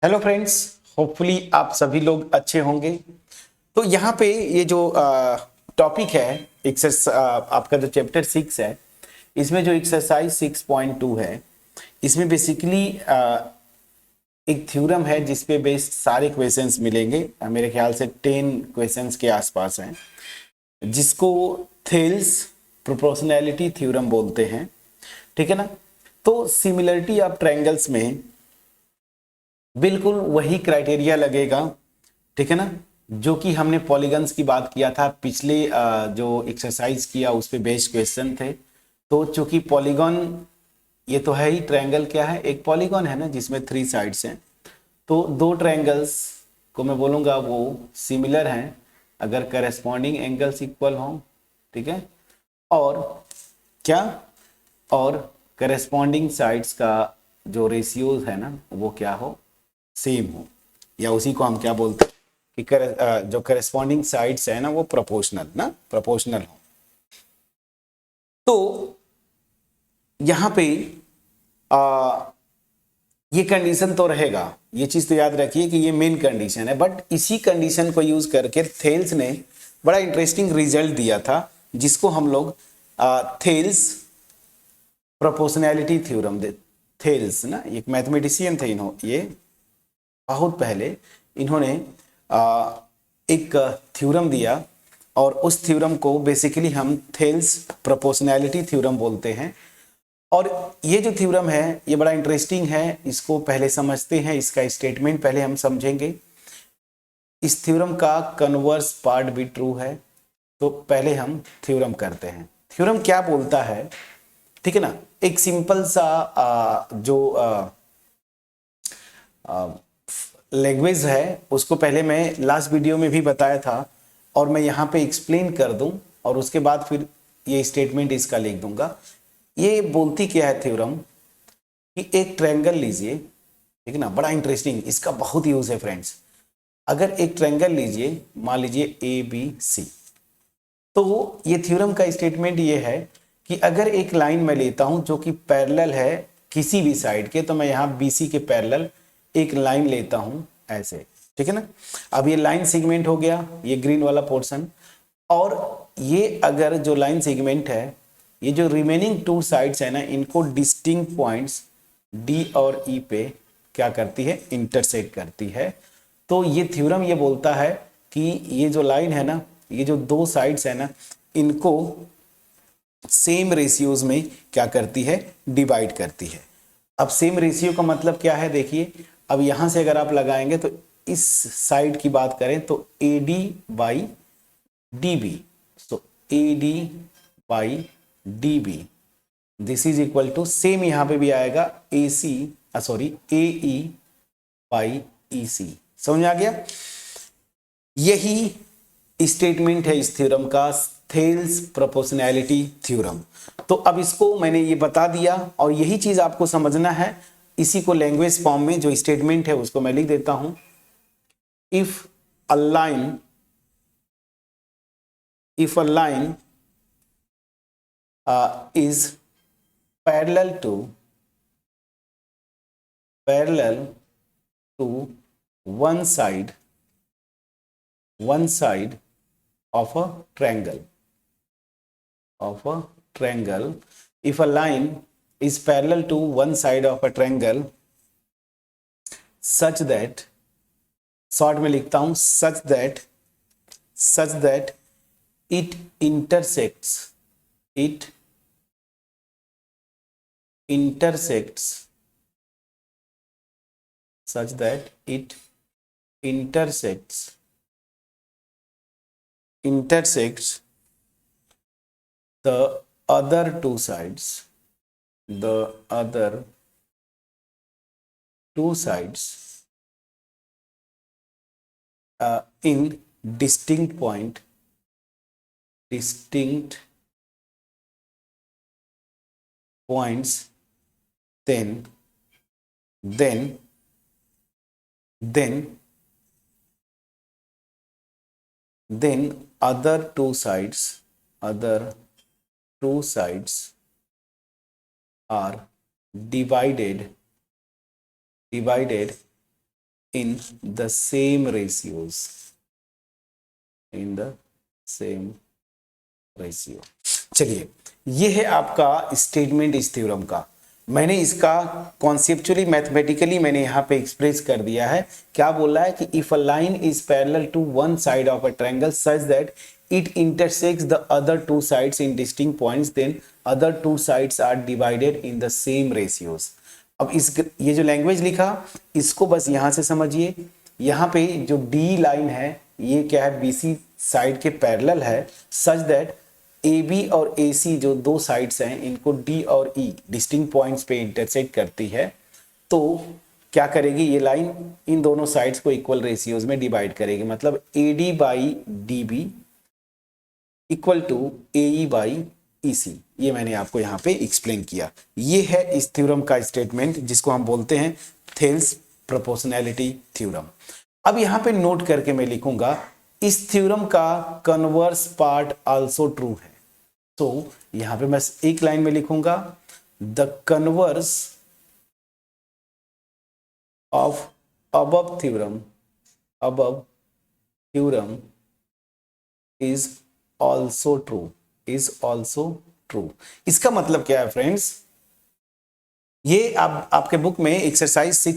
Hello friends, hopefully आप सभी लोग अच्छे होंगे। तो यहाँ पे ये जो टॉपिक है आपका जो चैप्टर 6 है, इसमें जो एक्सरसाइज 6.2 है, इसमें बेसिकली एक थ्योरम है जिसपे बेस्ड सारे क्वेश्चंस मिलेंगे। मेरे ख्याल से 10 क्वेश्चंस के आसपास हैं, जिसको थेल्स प्रोपोर्शनैलिटी थ्योरम बोलते हैं। ठीक है ना। तो सिमिलरिटी ऑफ ट्रायंगल्स में बिल्कुल वही क्राइटेरिया लगेगा। ठीक है ना, जो कि हमने पॉलीगन्स की बात किया था पिछले जो एक्सरसाइज किया उस पे बेस्ड क्वेश्चन थे। तो चूंकि पॉलीगॉन ये तो है ही, ट्रायंगल क्या है, एक पॉलीगॉन है ना जिसमें 3 साइड्स हैं। तो दो ट्रायंगल्स को मैं बोलूंगा वो सिमिलर हैं अगर करस्पॉन्डिंग एंगल्स इक्वल हों। ठीक है। और क्या, और करस्पॉन्डिंग साइड्स का जो रेशियोज है ना वो क्या हो, सेम हो, या उसी को हम क्या बोलते हैं कि जो करस्पॉन्डिंग साइड्स है ना वो प्रोपोर्शनल हो। तो यहां पे आ, ये कंडीशन तो रहेगा, ये चीज तो याद रखिए कि ये मेन कंडीशन है। बट इसी कंडीशन को यूज करके थेल्स ने बड़ा इंटरेस्टिंग रिजल्ट दिया था, जिसको हम लोग थेल्स प्रोपोर्शनैलिटी थ्योरम दे। थेल्स ना एक मैथमेटिशियन थे, ये बहुत पहले इन्होंने एक थ्योरम दिया, और उस थ्योरम को बेसिकली हम थेल्स प्रोपोर्शनैलिटी थ्योरम बोलते हैं। और ये जो थ्योरम है ये बड़ा इंटरेस्टिंग है, इसको पहले समझते हैं, इसका स्टेटमेंट पहले हम समझेंगे। इस थ्योरम का कन्वर्स पार्ट भी ट्रू है। तो पहले हम थ्योरम करते हैं। थ्योरम क्या बोलता है, ठीक है ना। एक सिंपल सा जो लैंग्वेज है उसको पहले मैं लास्ट वीडियो में भी बताया था, और मैं यहाँ पे एक्सप्लेन कर दूं और उसके बाद फिर ये स्टेटमेंट इसका लिख दूंगा। ये बोलती क्या है थ्योरम कि एक ट्रायंगल लीजिए, ठीक है ना, बड़ा इंटरेस्टिंग, इसका बहुत यूज है फ्रेंड्स। अगर एक ट्रायंगल लीजिए, मान लीजिए ए बी सी, तो ये थ्योरम का स्टेटमेंट ये है कि अगर एक लाइन मैं लेता हूं जो कि पैरेलल है किसी भी साइड के, तो मैं यहां बीसी के पैरेलल एक लाइन लेता हूं ऐसे। ठीक है ना। अब ये लाइन सेगमेंट हो गया, ये ग्रीन वाला पोर्शन। और ये अगर जो लाइन सेगमेंट है, ये जो रिमेनिंग 2 साइड्स है ना, इनको डिस्टिंक्ट पॉइंट्स डी और ई पे क्या करती है, इंटरसेक्ट करती है। तो ये थ्योरम ये बोलता है कि ये जो लाइन है ना, ये जो 2 साइड्स है ना, इनको सेम रेशियोज में क्या करती है, डिवाइड करती है। अब सेम रेशियो का मतलब क्या है, देखिए। अब यहां से अगर आप लगाएंगे तो इस साइड की बात करें तो A D by D B, so A D by D B, this is equal to, same यहां पे भी आएगा ए सी, sorry A E by E सी। समझ आ गया। यही स्टेटमेंट है इस थ्योरम का, थेल्स प्रोपोर्शनैलिटी थ्योरम। तो अब इसको मैंने ये बता दिया, और यही चीज आपको समझना है। इसी को लैंग्वेज फॉर्म में जो स्टेटमेंट है उसको मैं लिख देता हूं। If a line if a line is parallel to parallel to one side of a triangle of a triangle. If a line is parallel to one side of a triangle such that, short में लिखता हूं, such that it intersects it intersects such that it intersects the other two sides, the other two sides in distinct points, then then then then other two sides are divided in the same ratios, in the same ratio। चलिए, ये है आपका statement इस theorem का। मैंने इसका conceptually mathematically मैंने यहाँ पे एक्सप्रेस कर दिया है। क्या बोल रहा है कि if a line is parallel to one side of a triangle such that it intersects the other two sides in distinct points, then other two sides are divided in the same ratios। अब इस ये जो language लिखा इसको बस यहां से समझिए। यहाँ पे जो D लाइन है ये क्या है, BC साइड के पैरेलल है, सच दैट AB और AC जो दो साइड्स हैं इनको D और E डिस्टिंक्ट पॉइंट्स पे इंटरसेक्ट करती है। तो क्या करेगी ये लाइन, इन दोनों साइड्स को इक्वल रेशियोज में डिवाइड करेगी। मतलब AD by DB equal to AE by EC। ये मैंने आपको यहाँ पे एक्सप्लेन किया। ये है इस थ्योरम का स्टेटमेंट जिसको हम बोलते हैं थेल्स प्रोपोर्शनैलिटी थ्योरम। अब यहाँ पे नोट करके मैं लिखूंगा इस थ्योरम का कन्वर्स पार्ट आल्सो ट्रू है। तो यहाँ पे मैं एक लाइन में लिखूंगा the converse of above theorem is also true. इसका मतलब क्या है फ्रेंड्स, ये आपके बुक में एक्सरसाइज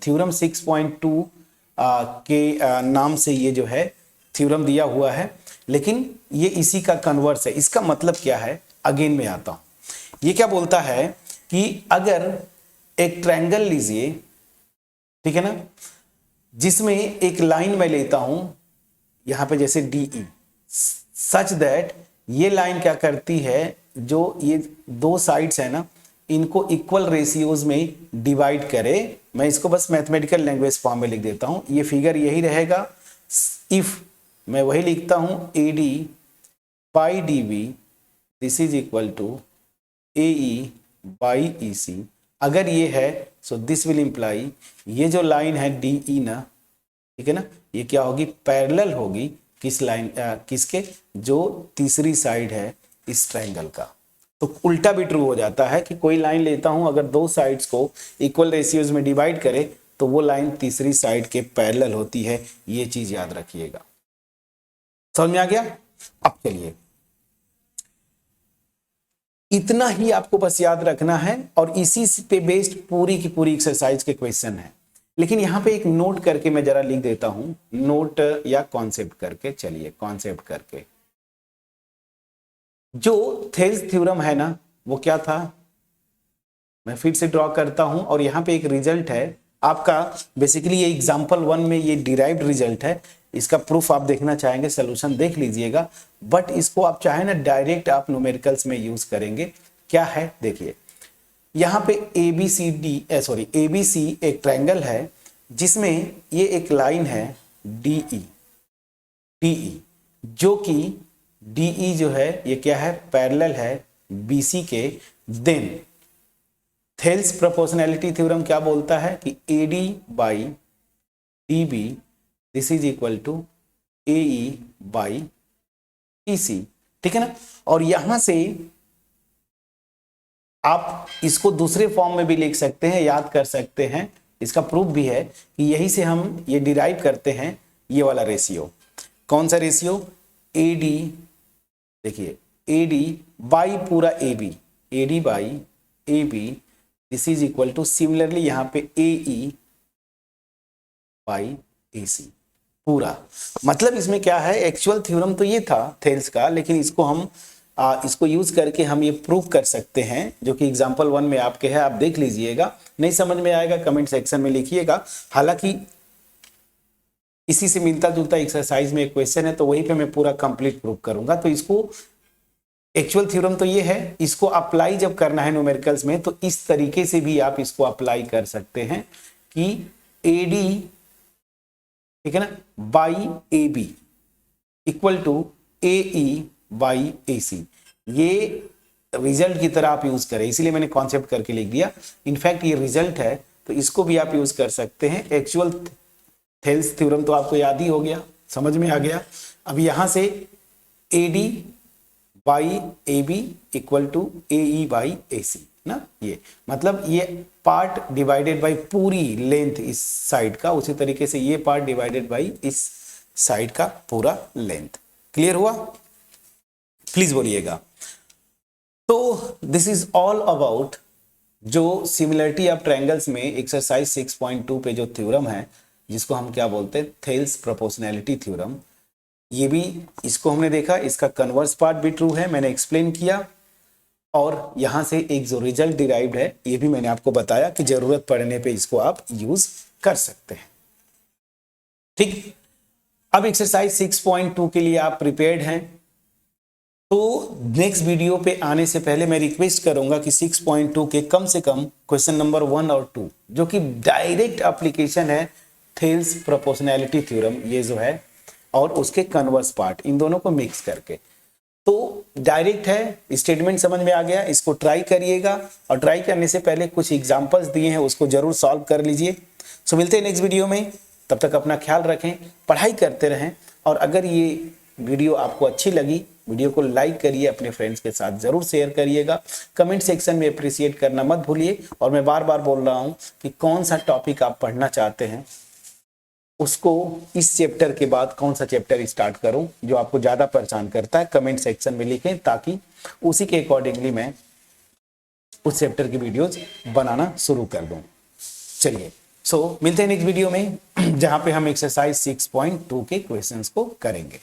थ्योरम 6.2 के नाम से ये जो है थ्योरम दिया हुआ है, लेकिन ये इसी का कन्वर्स है। इसका मतलब क्या है, अगेन में आता हूं। ये क्या बोलता है कि अगर एक ट्रायंगल लीजिए, ठीक है ना, जिसमें एक लाइन मैं लेता हूं यहां पे जैसे DE, सच दैट ये लाइन क्या करती है, जो ये दो साइड्स है ना इनको इक्वल रेशियोज में डिवाइड करे। मैं इसको बस मैथमेटिकल लैंग्वेज फॉर्म में लिख देता हूं। ये फिगर यही रहेगा इफ मैं वही लिखता हूं AD by DB this is equal to AE by EC। अगर ये है सो दिस विल इंप्लाई ये जो लाइन है DE ना, ठीक है ना, ये क्या होगी, पैरेलल होगी किस लाइन किसके, जो तीसरी साइड है इस ट्रायंगल का। तो उल्टा भी ट्रू हो जाता है कि कोई लाइन लेता हूं अगर दो साइड्स को इक्वल रेशियोज में डिवाइड करे तो वो लाइन तीसरी साइड के पैरेलल होती है। ये चीज याद रखिएगा। समझ में आ गया? अब चलिए, इतना ही आपको बस याद रखना है और इसी पे बेस्ड पूरी की पूरी एक्सरसाइज के क्वेश्चन है। लेकिन यहां पे एक नोट करके मैं जरा लिख देता हूं, नोट या कॉन्सेप्ट करके। चलिए कॉन्सेप्ट करके, जो थेल्स थ्योरम है ना वो क्या था, मैं फिर से ड्रॉ करता हूं और यहां पे एक रिजल्ट है आपका। बेसिकली ये एग्जांपल 1 में ये डिराइव्ड रिजल्ट है। इसका प्रूफ आप देखना चाहेंगे, सोल्यूशन देख लीजिएगा, बट इसको आप चाहे ना डायरेक्ट आप न्यूमेरिकल्स में यूज करेंगे। क्या है देखिए, यहाँ पे ABC एक ट्रायंगल है जिसमें ये एक लाइन है DE, जो कि DE जो है ये क्या है, पैरेलल है BC के। देन थेल्स प्रोपोर्शनैलिटी थ्योरम क्या बोलता है कि AD by DB this is equal to AE by EC, ठीक है ना। और यहां से आप इसको दूसरे फॉर्म में भी लिख सकते हैं, याद कर सकते हैं। इसका प्रूफ भी है कि यही से हम ये डिराइव करते हैं ये वाला रेशियो। कौन सा रेशियो, AD, देखिए AD बाई पूरा AB, AD by AB this is equal two similarly यहां पे AE बाई AC पूरा। मतलब इसमें क्या है, एक्चुअल थ्योरम तो ये था थेल्स का, लेकिन इसको हम इसको यूज करके हम ये प्रूव कर सकते हैं, जो कि एग्जांपल 1 में आपके है। आप देख लीजिएगा, नहीं समझ में आएगा कमेंट सेक्शन में लिखिएगा। हालांकि इसी से मिलता जुलता एक्सरसाइज में एक क्वेश्चन है तो वहीं पे मैं पूरा कंप्लीट प्रूव करूंगा। तो इसको एक्चुअल थ्योरम तो ये है, इसको अप्लाई जब करना है न्यूमेरिकल्स में तो इस तरीके से भी आप इसको अप्लाई कर सकते हैं कि AD, ठीक है ना, by AB equal to AE by AC। ये रिजल्ट की तरह आप यूज करें, इसीलिए मैंने कॉन्सेप्ट करके लिख दिया। इनफैक्ट ये रिजल्ट है तो इसको भी आप यूज कर सकते हैं। एक्चुअल थेल्स थ्योरम तो आपको याद ही हो गया, समझ में आ गया। अब यहां से AD by AB equal to AE by AC, ना, ये मतलब ये पार्ट डिवाइडेड बाय पूरी लेंथ इस साइड का, उसी तरीके से ये पार्ट डिवाइडेड बाय इस साइड का पूरा लेंथ। क्लियर हुआ? प्लीज बोलिएगा। तो दिस इज ऑल अबाउट जो सिमिलरिटी ऑफ ट्रायंगल्स में एक्सरसाइज 6.2 पे जो थ्योरम है, जिसको हम क्या बोलते हैं, थेल्स प्रोपोर्शनैलिटी थ्योरम। ये भी, इसको हमने देखा, इसका कन्वर्स पार्ट भी ट्रू है, मैंने एक्सप्लेन किया। और यहां से एक जो रिजल्ट डिराइव्ड है, ये भी मैंने आपको बताया कि जरूरत पड़ने पे इसको आप यूज कर सकते हैं। ठीक, अब एक्सरसाइज 6.2 के लिए आप प्रिपेयर्ड हैं? तो नेक्स्ट वीडियो पे आने से पहले मैं रिक्वेस्ट करूंगा कि 6.2 के कम से कम क्वेश्चन नंबर 1 और 2, जो कि डायरेक्ट एप्लीकेशन है थेल्स प्रोपोर्शनैलिटी थ्योरम, ये जो है, और उसके कन्वर्स पार्ट, इन दोनों को मिक्स करके, तो डायरेक्ट है, स्टेटमेंट समझ में आ गया, इसको ट्राई करिएगा। और ट्राई करने से पहले कुछ एग्जांपल्स दिए हैं, उसको जरूर सॉल्व कर लीजिए। सो मिलते हैं नेक्स्ट वीडियो में, तब तक अपना ख्याल रखें, पढ़ाई करते रहें। और अगर ये वीडियो आपको अच्छी लगी, वीडियो को लाइक करिए, अपने फ्रेंड्स के साथ जरूर शेयर करिएगा। कमेंट सेक्शन में अप्रिशिएट करना मत भूलिए। और मैं बार बार बोल रहा हूं कि कौन सा टॉपिक आप पढ़ना चाहते हैं, उसको इस चैप्टर के बाद कौन सा चैप्टर स्टार्ट करूं जो आपको ज्यादा परेशान करता है, कमेंट सेक्शन में लिखें, ताकि उसी के अकॉर्डिंगली मैं उस चैप्टर की वीडियोज बनाना शुरू कर दूं। चलिए, सो मिलते हैं नेक्स्ट वीडियो में, जहां पे हम एक्सरसाइज 6.2 के क्वेश्चंस को करेंगे।